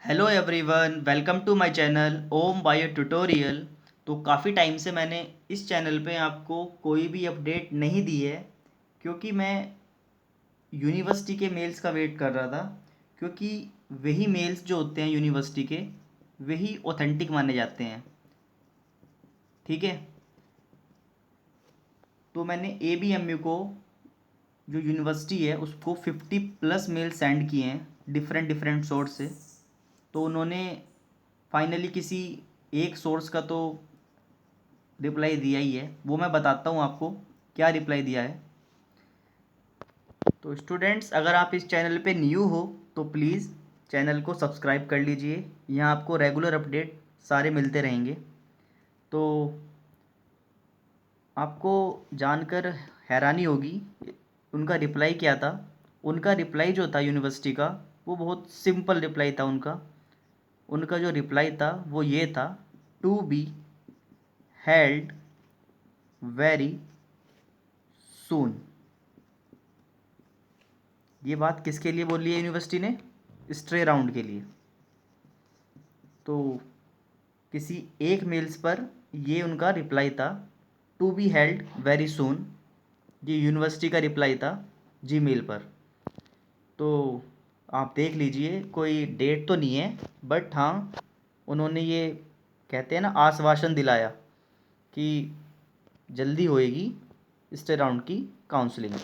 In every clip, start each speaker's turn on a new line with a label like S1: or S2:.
S1: Hello everyone, welcome to my channel Om bio tutorial. तो काफ़ी time से मैंने इस चैनल पे आपको कोई भी अपडेट नहीं दी है, क्योंकि मैं यूनिवर्सिटी के मेल्स का वेट कर रहा था। क्योंकि वही मेल्स जो होते हैं यूनिवर्सिटी के, वही ऑथेंटिक माने जाते हैं। ठीक है। तो मैंने ABMU को, जो यूनिवर्सिटी है, उसको 50+ मेल सेंड किए हैं डिफरेंट डिफरेंट सोर्स से। तो उन्होंने फाइनली किसी एक सोर्स का तो रिप्लाई दिया ही है। वो मैं बताता हूँ आपको क्या रिप्लाई दिया है। तो स्टूडेंट्स, अगर आप इस चैनल पे न्यू हो तो प्लीज़ चैनल को सब्सक्राइब कर लीजिए। यहाँ आपको रेगुलर अपडेट सारे मिलते रहेंगे। तो आपको जानकर हैरानी होगी, उनका रिप्लाई क्या था। उनका रिप्लाई जो था यूनिवर्सिटी का, वो बहुत सिंपल रिप्लाई था उनका। उनका जो रिप्लाई था वो ये था: to be held very soon. ये बात किसके लिए बोली है यूनिवर्सिटी ने? स्ट्रे राउंड के लिए। तो किसी एक मेल्स पर ये उनका रिप्लाई था, to be held very soon. ये यूनिवर्सिटी का रिप्लाई था जीमेल पर। तो आप देख लीजिए, कोई डेट तो नहीं है, बट हाँ, उन्होंने ये, कहते हैं ना, आश्वासन दिलाया कि जल्दी होएगी स्टे राउंड की काउंसलिंग।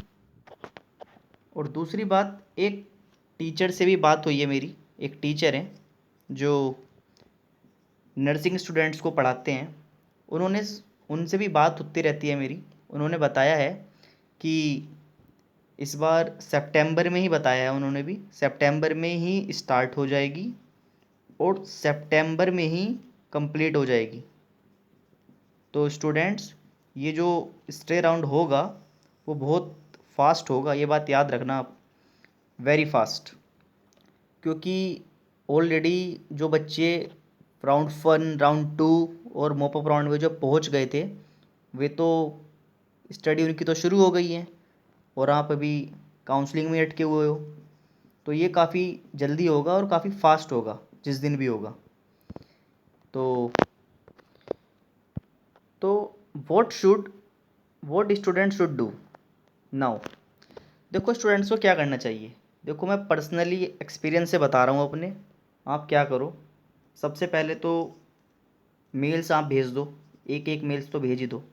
S1: और दूसरी बात, एक टीचर से भी बात हुई है मेरी। एक टीचर हैं जो नर्सिंग स्टूडेंट्स को पढ़ाते हैं। उन्होंने उनसे भी बात होती रहती है मेरी। उन्होंने बताया है कि इस बार सितंबर में ही, बताया है उन्होंने भी, सितंबर में ही स्टार्ट हो जाएगी और सितंबर में ही कंप्लीट हो जाएगी। तो स्टूडेंट्स, ये जो स्टे राउंड होगा वो बहुत फास्ट होगा, ये बात याद रखना आप, वेरी फास्ट। क्योंकि ऑलरेडी जो बच्चे राउंड 1, राउंड 2 और मोपअप राउंड में जो पहुंच गए थे, वे तो स्टडी उनकी तो शुरू हो गई है, और आप अभी काउंसलिंग में अटके हुए हो। तो ये काफ़ी जल्दी होगा और काफ़ी फास्ट होगा, जिस दिन भी होगा। तो तो what student should do now. देखो स्टूडेंट्स को क्या करना चाहिए। देखो, मैं पर्सनली एक्सपीरियंस से बता रहा हूँ अपने। आप क्या करो, सबसे पहले तो मेल्स आप भेज दो, एक एक मेल्स तो भेज ही दो,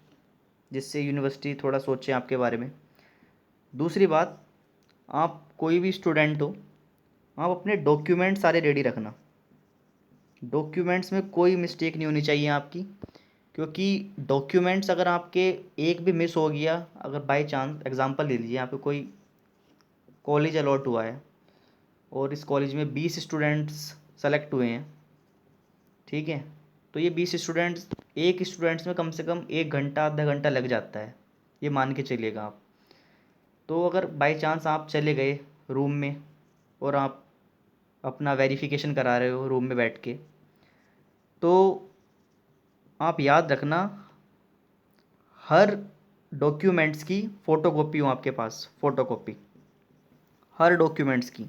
S1: जिससे यूनिवर्सिटी थोड़ा सोचे आपके बारे में। दूसरी बात, आप कोई भी स्टूडेंट हो, आप अपने डॉक्यूमेंट सारे रेडी रखना। डॉक्यूमेंट्स में कोई मिस्टेक नहीं होनी चाहिए आपकी। क्योंकि डॉक्यूमेंट्स अगर आपके एक भी मिस हो गया, अगर बाय चांस, एग्जांपल ले लीजिए, यहाँ पे कोई कॉलेज अलॉट हुआ है और इस कॉलेज में 20 स्टूडेंट्स सेलेक्ट हुए हैं, ठीक है। तो ये 20 स्टूडेंट्स, एक स्टूडेंट्स में कम से कम 1 घंटा आधा घंटा लग जाता है, ये मान के चलिएगा आप। तो अगर बाय चांस आप चले गए रूम में और आप अपना वेरिफिकेशन करा रहे हो रूम में बैठ के, तो आप याद रखना, हर डॉक्यूमेंट्स की फ़ोटोकॉपी हो आपके पास, फ़ोटोकॉपी हर डॉक्यूमेंट्स की।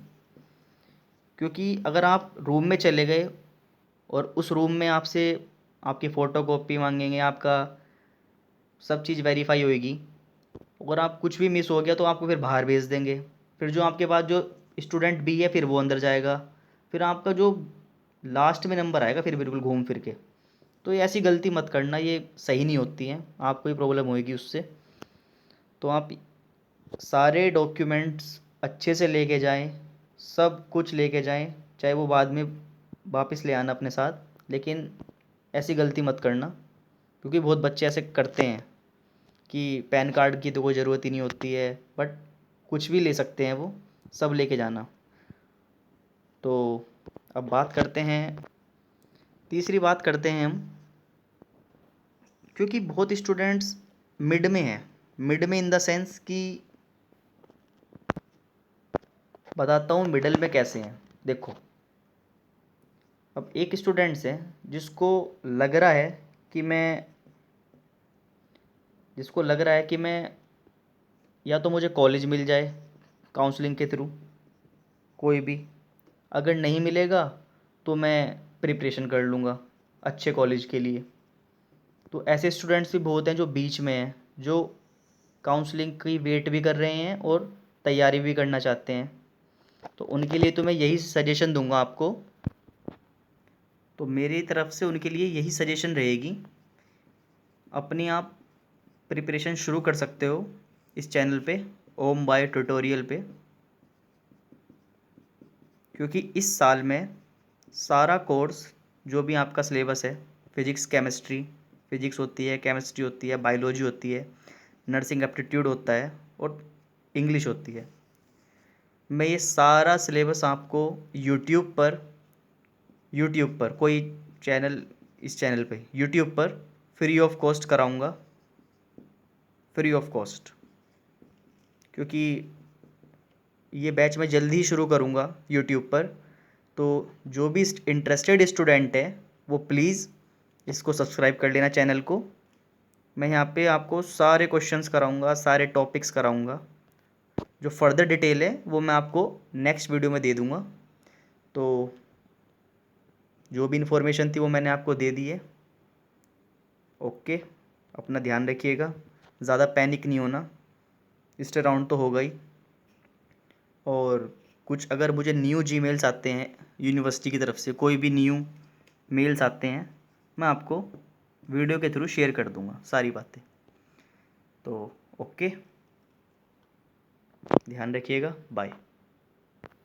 S1: क्योंकि अगर आप रूम में चले गए और उस रूम में आपसे आपकी फ़ोटोकॉपी मांगेंगे, आपका सब चीज़ वेरीफाई होएगी, अगर आप कुछ भी मिस हो गया तो आपको फिर बाहर भेज देंगे। फिर जो आपके पास जो स्टूडेंट भी है, फिर वो अंदर जाएगा। फिर आपका जो लास्ट में नंबर आएगा, फिर बिल्कुल घूम फिर के। तो ये ऐसी गलती मत करना, ये सही नहीं होती है, आपको ही प्रॉब्लम होएगी उससे। तो आप सारे डॉक्यूमेंट्स अच्छे से लेके जाएं, सब कुछ लेके जाएं, चाहे वो बाद में वापस ले आना अपने साथ, लेकिन ऐसी गलती मत करना। क्योंकि बहुत बच्चे ऐसे करते हैं कि पैन कार्ड की तो कोई ज़रूरत ही नहीं होती है, बट कुछ भी ले सकते हैं वो, सब लेके जाना। तो अब बात करते हैं, तीसरी बात करते हैं हम। क्योंकि बहुत स्टूडेंट्स मिड में हैं, मिड में इन द सेंस कि, बताता हूँ मिडल में कैसे हैं। देखो, अब एक स्टूडेंट्स है जिसको लग रहा है कि मैं जिसको लग रहा है कि मैं, या तो मुझे कॉलेज मिल जाए काउंसलिंग के थ्रू कोई भी, अगर नहीं मिलेगा तो मैं प्रिपरेशन कर लूँगा अच्छे कॉलेज के लिए। तो ऐसे स्टूडेंट्स भी बहुत हैं जो बीच में हैं, जो काउंसलिंग की वेट भी कर रहे हैं और तैयारी भी करना चाहते हैं। तो उनके लिए तो मैं यही सजेशन दूंगा आपको। तो मेरी तरफ से उनके लिए यही सजेशन रहेगी, अपनी आप प्रिपरेशन शुरू कर सकते हो इस चैनल पे, ओम बाय ट्यूटोरियल पे। क्योंकि इस साल में सारा कोर्स जो भी आपका सिलेबस है, फिजिक्स केमिस्ट्री, फिजिक्स होती है, केमिस्ट्री होती है, बायोलॉजी होती है, नर्सिंग एप्टीट्यूड होता है और इंग्लिश होती है, मैं ये सारा सिलेबस आपको यूट्यूब पर कोई चैनल, इस चैनल पे यूट्यूब पर फ्री ऑफ कॉस्ट कराऊंगा, फ्री ऑफ कॉस्ट। क्योंकि ये बैच मैं जल्दी ही शुरू करूंगा यूट्यूब पर। तो जो भी इंटरेस्टेड स्टूडेंट है वो प्लीज़ इसको सब्सक्राइब कर लेना चैनल को। मैं यहाँ पे आपको सारे क्वेश्चंस कराऊंगा, सारे टॉपिक्स कराऊंगा। जो फर्दर डिटेल है वो मैं आपको नेक्स्ट वीडियो में दे दूंगा। तो जो भी इन्फॉर्मेशन थी वो मैंने आपको दे दी है। ओके, अपना ध्यान रखिएगा, ज़्यादा पैनिक नहीं होना, इस राउंड तो होगा ही। और कुछ अगर मुझे न्यू जीमेल्स आते हैं यूनिवर्सिटी की तरफ से, कोई भी न्यू मेल्स आते हैं, मैं आपको वीडियो के थ्रू शेयर कर दूंगा सारी बातें। तो ओके, ध्यान रखिएगा, बाय।